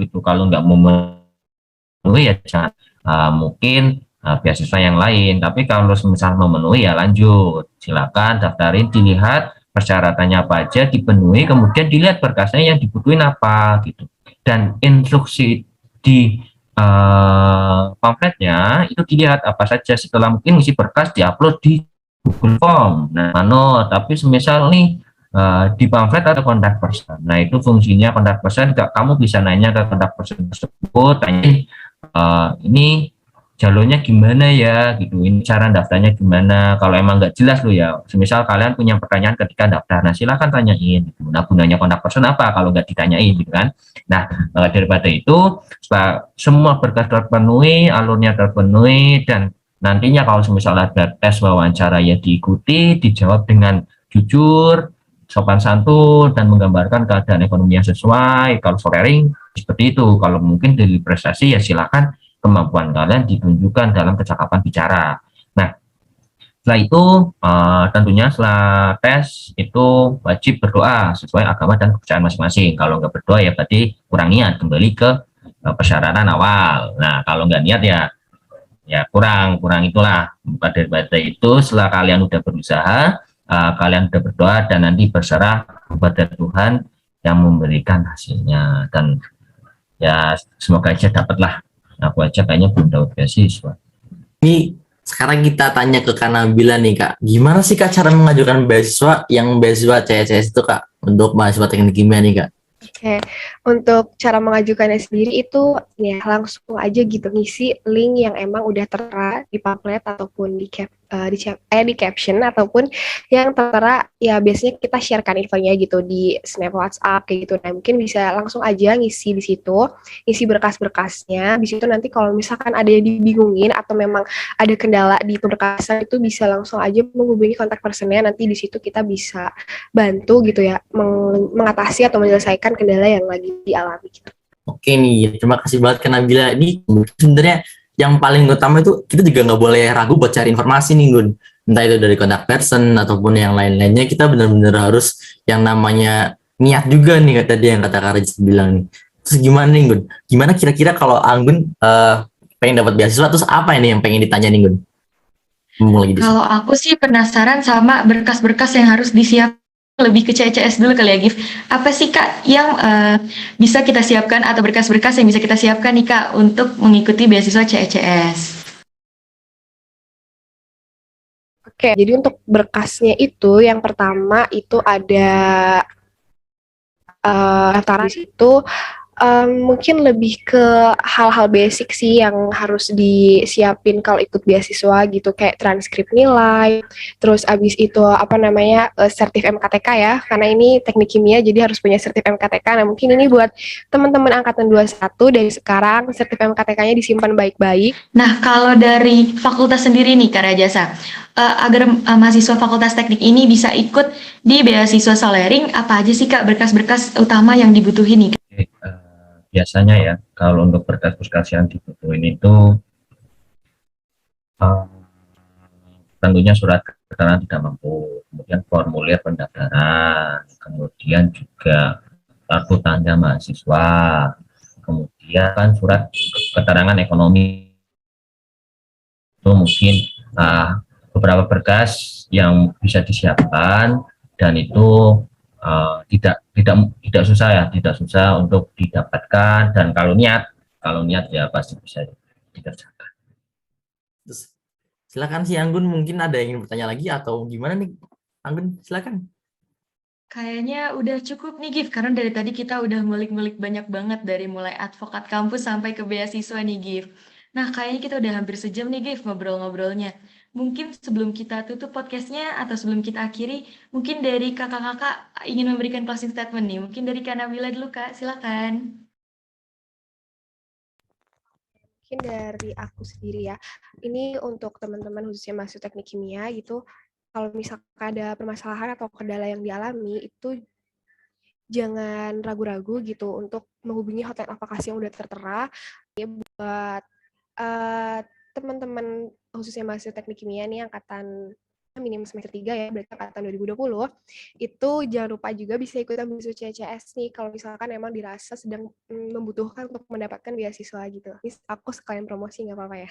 gitu, kalau nggak memenuhi ya jangan, mungkin beasiswa yang lain. Tapi kalau misal memenuhi ya lanjut, silakan daftarin, dilihat persyaratannya apa aja, dipenuhi, kemudian dilihat berkasnya yang dibutuhin apa gitu. Dan instruksi di pamfletnya itu dilihat apa saja, setelah mungkin isi berkas diupload di Google Form. Nah, tapi semisal nih di pamflet ada kontak person. Nah, itu fungsinya kontak person, kamu bisa nanya ke kontak person tersebut, tanya ini jalurnya gimana ya gitu, ini cara daftarnya gimana. Kalau emang nggak jelas lo ya, semisal kalian punya pertanyaan ketika daftar, nah silakan tanyain gitu. Nah, gunanya kontak person apa kalau nggak ditanyain gitu kan. Nah, daripada itu, setelah semua berkas terpenuhi, alurnya terpenuhi, dan nantinya kalau semisal ada tes wawancara ya diikuti, dijawab dengan jujur, sopan santun, dan menggambarkan keadaan ekonomi yang sesuai. Kalau scoring seperti itu. Kalau mungkin dari prestasi ya silakan kemampuan kalian ditunjukkan dalam kecakapan bicara. Nah, setelah itu tentunya setelah tes itu wajib berdoa sesuai agama dan kepercayaan masing-masing. Kalau nggak berdoa ya berarti kurang niat, kembali ke persyaratan awal. Nah, kalau nggak niat ya kurang itulah. Pada itu setelah kalian udah berusaha, kalian udah berdoa dan nanti berserah kepada Tuhan yang memberikan hasilnya. Dan ya semoga aja dapatlah. Aku aja kayaknya belum dapat beasiswa. Ini sekarang kita tanya ke Kak Nabila nih Kak, gimana sih Kak cara mengajukan beasiswa yang beasiswa CCS itu Kak, untuk mahasiswa teknik kimia nih Kak? Oke, untuk cara mengajukannya sendiri itu ya langsung aja gitu ngisi link yang emang udah tertera di pamflet ataupun di caption, ataupun yang tertera ya biasanya kita sharekan infonya gitu di snap WhatsApp kayak gitu. Nah, mungkin bisa langsung aja ngisi di situ, isi berkas-berkasnya. Di situ nanti kalau misalkan ada yang dibingungin atau memang ada kendala di pemberkasan, itu bisa langsung aja menghubungi kontak personnya. Nanti di situ kita bisa bantu gitu ya mengatasi atau menyelesaikan kendala yang lagi dialami gitu. Oke nih, terima kasih banget Kak Nabila. Ini sebenarnya yang paling utama itu kita juga nggak boleh ragu buat cari informasi nih Gun. Entah itu dari kontak person ataupun yang lain-lainnya, kita benar-benar harus yang namanya niat juga nih tadi yang kata Kak Rajis bilang nih. Terus gimana nih Gun? Gimana kira-kira kalau Anggun pengen dapat beasiswa, terus apa ini yang pengen ditanya nih Gun? Kalau aku sih penasaran sama berkas-berkas yang harus disiapkan, lebih ke CCS dulu kali ya, Gif. Apa sih Kak yang bisa kita siapkan atau berkas-berkas yang bisa kita siapkan nih Kak untuk mengikuti beasiswa CCS? Oke, jadi untuk berkasnya itu yang pertama itu ada daftaran di situ. Mungkin lebih ke hal-hal basic sih yang harus disiapin kalau ikut beasiswa gitu, kayak transkrip nilai, terus abis itu apa namanya sertif MKTK ya, karena ini teknik kimia jadi harus punya sertif MKTK. Nah, mungkin ini buat teman-teman angkatan 21 dari sekarang, sertif MKTK-nya disimpan baik-baik. Nah, kalau dari fakultas sendiri nih Kak Rajasa, agar mahasiswa fakultas teknik ini bisa ikut di beasiswa Solering, apa aja sih Kak berkas-berkas utama yang dibutuhin nih? Biasanya ya kalau untuk berkas-berkas yang dibutuhin itu tentunya surat keterangan tidak mampu, kemudian formulir pendaftaran, kemudian juga kartu tanda mahasiswa, kemudian kan surat keterangan ekonomi. Itu mungkin beberapa berkas yang bisa disiapkan, dan itu tidak susah ya, tidak susah untuk didapatkan, dan kalau niat ya pasti bisa dikerjakan. Silakan sih Anggun, mungkin ada yang ingin bertanya lagi atau gimana nih Anggun, silakan. Kayaknya udah cukup nih Gif, karena dari tadi kita udah ngulik-ngulik banyak banget dari mulai advokat kampus sampai ke beasiswa nih Gif. Nah, kayaknya kita udah hampir sejam nih Gif ngobrol-ngobrolnya. Mungkin sebelum kita tutup podcastnya atau sebelum kita akhiri, mungkin dari kakak-kakak ingin memberikan closing statement nih. Mungkin dari Kak Nabila dulu Kak, silakan. Mungkin dari aku sendiri ya, ini untuk teman-teman khususnya mahasiswa teknik kimia gitu, kalau misalkan ada permasalahan atau kendala yang dialami, itu jangan ragu-ragu gitu untuk menghubungi hotline advokasi yang udah tertera. Buat eh, teman-teman khususnya mahasiswa teknik kimia nih angkatan minim semester 3 ya, berarti angkatan 2020, itu jangan lupa juga bisa ikutan beasiswa CCS nih kalau misalkan emang dirasa sedang membutuhkan untuk mendapatkan beasiswa gitu. Ini aku sekalian promosi nggak apa-apa ya.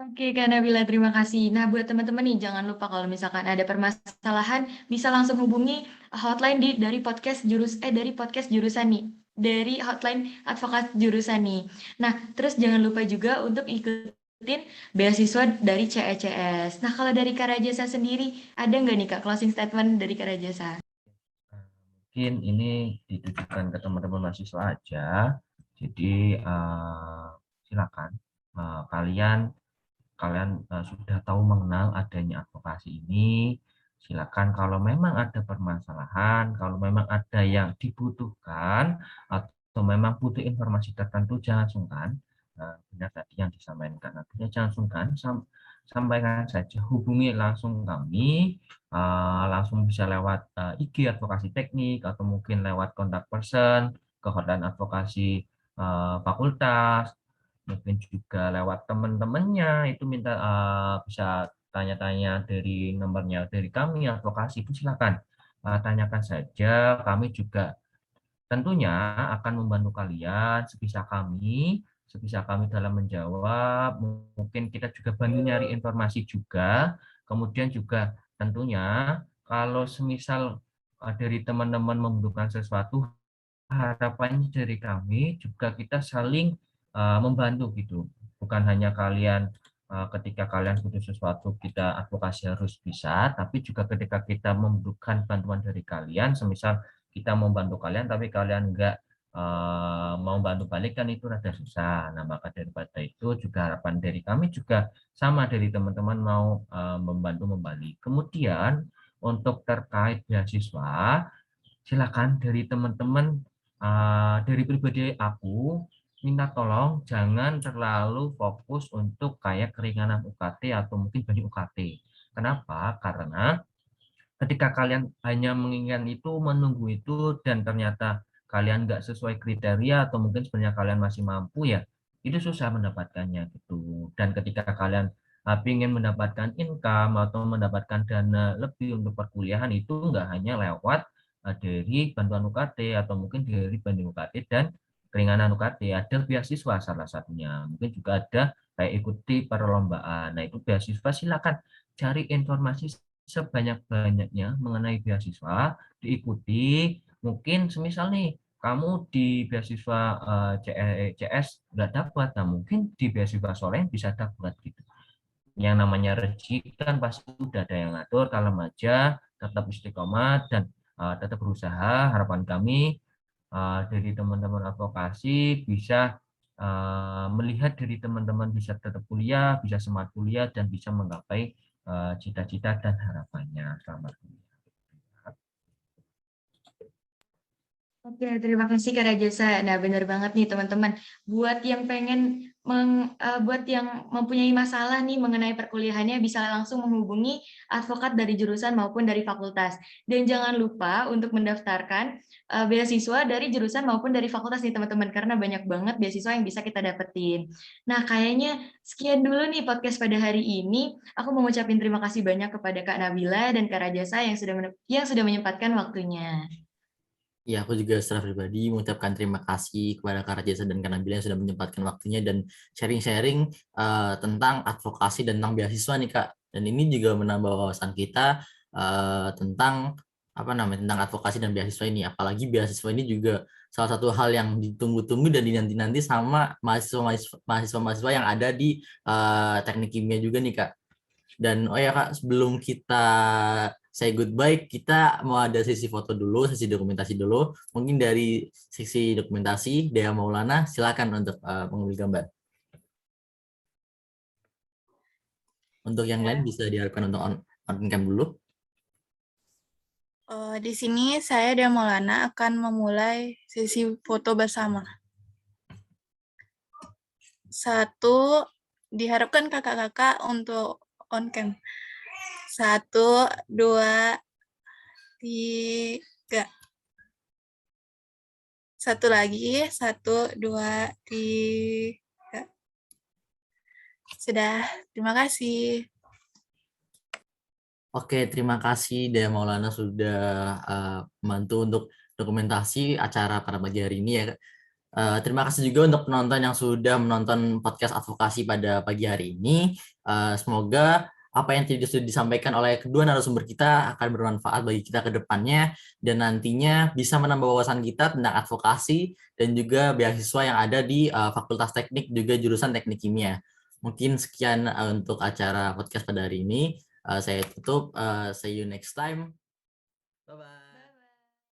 Oke, Kak Nabila, terima kasih. Nah, buat teman-teman nih, jangan lupa kalau misalkan ada permasalahan, bisa langsung hubungi hotline dari podcast jurusan nih, dari hotline advokat jurusan nih. Nah, terus jangan lupa juga untuk ikutin beasiswa dari CECS. Nah, kalau dari Kak Rajasa sendiri, ada nggak nih Kak closing statement dari Kak Rajasa? Mungkin ini ditujukan ke teman-teman mahasiswa aja. Jadi silakan kalian sudah tahu mengenal adanya advokasi ini. Silakan kalau memang ada permasalahan, kalau memang ada yang dibutuhkan atau memang butuh informasi tertentu, jangan sungkan. Benar tadi yang disampaikan, artinya jangan sungkan, sampaikan saja, hubungi langsung kami, langsung bisa lewat IG advokasi teknik atau mungkin lewat kontak person ke hotline advokasi fakultas, mungkin juga lewat teman-temannya itu minta bisa tanya-tanya dari nomornya dari kami advokasi itu silakan tanyakan saja, kami juga tentunya akan membantu kalian sebisa kami dalam menjawab. Mungkin kita juga bantu nyari informasi juga. Kemudian juga tentunya kalau semisal dari teman-teman membutuhkan sesuatu, harapannya dari kami juga kita saling membantu gitu. Bukan hanya kalian ketika kalian butuh sesuatu kita advokasi harus bisa, tapi juga ketika kita membutuhkan bantuan dari kalian, semisal kita membantu kalian tapi kalian enggak mau bantu balik kan itu rada susah. Nah, maka daripada itu juga harapan dari kami juga sama dari teman-teman mau membantu membalik. Kemudian untuk terkait beasiswa, silakan dari teman-teman dari pribadi aku minta tolong jangan terlalu fokus untuk kayak keringanan UKT atau mungkin banyak UKT. Kenapa? Karena ketika kalian hanya menginginkan itu, menunggu itu, dan ternyata kalian nggak sesuai kriteria atau mungkin sebenarnya kalian masih mampu ya, itu susah mendapatkannya gitu. Dan ketika kalian ingin mendapatkan income atau mendapatkan dana lebih untuk perkuliahan itu nggak hanya lewat dari bantuan UKT atau mungkin dari banding UKT dan keringanan UKT, ada beasiswa salah satunya. Mungkin juga ada kayak ikuti perlombaan. Nah, itu beasiswa silakan cari informasi sebanyak-banyaknya mengenai beasiswa, diikuti. Mungkin semisal nih, kamu di beasiswa CS nggak dapat, nah mungkin di beasiswa Soleh bisa dapat gitu. Yang namanya rezeki kan pasti udah ada yang ngatur, kalau aja tetap istiqomah dan tetap berusaha. Harapan kami dari teman-teman advokasi bisa melihat dari teman-teman bisa tetap kuliah, bisa semangat kuliah, dan bisa menggapai cita-cita dan harapannya. Selamat kuliah. Oke, terima kasih Kak Rajasa. Nah, benar banget nih teman-teman. Buat yang mempunyai masalah nih mengenai perkuliahannya bisa langsung menghubungi advokat dari jurusan maupun dari fakultas. Dan jangan lupa untuk mendaftarkan beasiswa dari jurusan maupun dari fakultas nih teman-teman, karena banyak banget beasiswa yang bisa kita dapetin. Nah, kayaknya sekian dulu nih podcast pada hari ini. Aku mau ngucapin terima kasih banyak kepada Kak Nabila dan Kak Rajasa yang sudah menyempatkan waktunya. Ya, aku juga secara pribadi mengucapkan terima kasih kepada Kak Rajasa dan Kak Nabila yang sudah menyempatkan waktunya dan sharing-sharing tentang advokasi dan tentang beasiswa nih Kak. Dan ini juga menambah wawasan kita tentang apa namanya tentang advokasi dan beasiswa ini. Apalagi beasiswa ini juga salah satu hal yang ditunggu-tunggu dan dinanti-nanti sama mahasiswa-mahasiswa yang ada di teknik kimia juga nih Kak. Dan oh ya Kak, sebelum kita say goodbye, kita mau ada sesi foto dulu, sesi dokumentasi dulu. Mungkin dari sesi dokumentasi, Dea Maulana, silakan untuk mengambil gambar. Untuk yang lain bisa diharapkan untuk on cam dulu. Di sini saya dan Maulana akan memulai sesi foto bersama. Satu, diharapkan kakak-kakak untuk on cam. 1, 2, 3. Satu lagi, 1, 2, 3. Sudah, terima kasih. Oke, terima kasih Dea Maulana sudah membantu untuk dokumentasi acara pada pagi hari ini ya. Terima kasih juga untuk penonton yang sudah menonton podcast advokasi pada pagi hari ini. Semoga apa yang tadi sudah disampaikan oleh kedua narasumber kita akan bermanfaat bagi kita ke depannya dan nantinya bisa menambah wawasan kita tentang advokasi dan juga beasiswa yang ada di Fakultas Teknik juga jurusan Teknik Kimia. Mungkin sekian untuk acara podcast pada hari ini. Saya tutup. See you next time. Bye bye.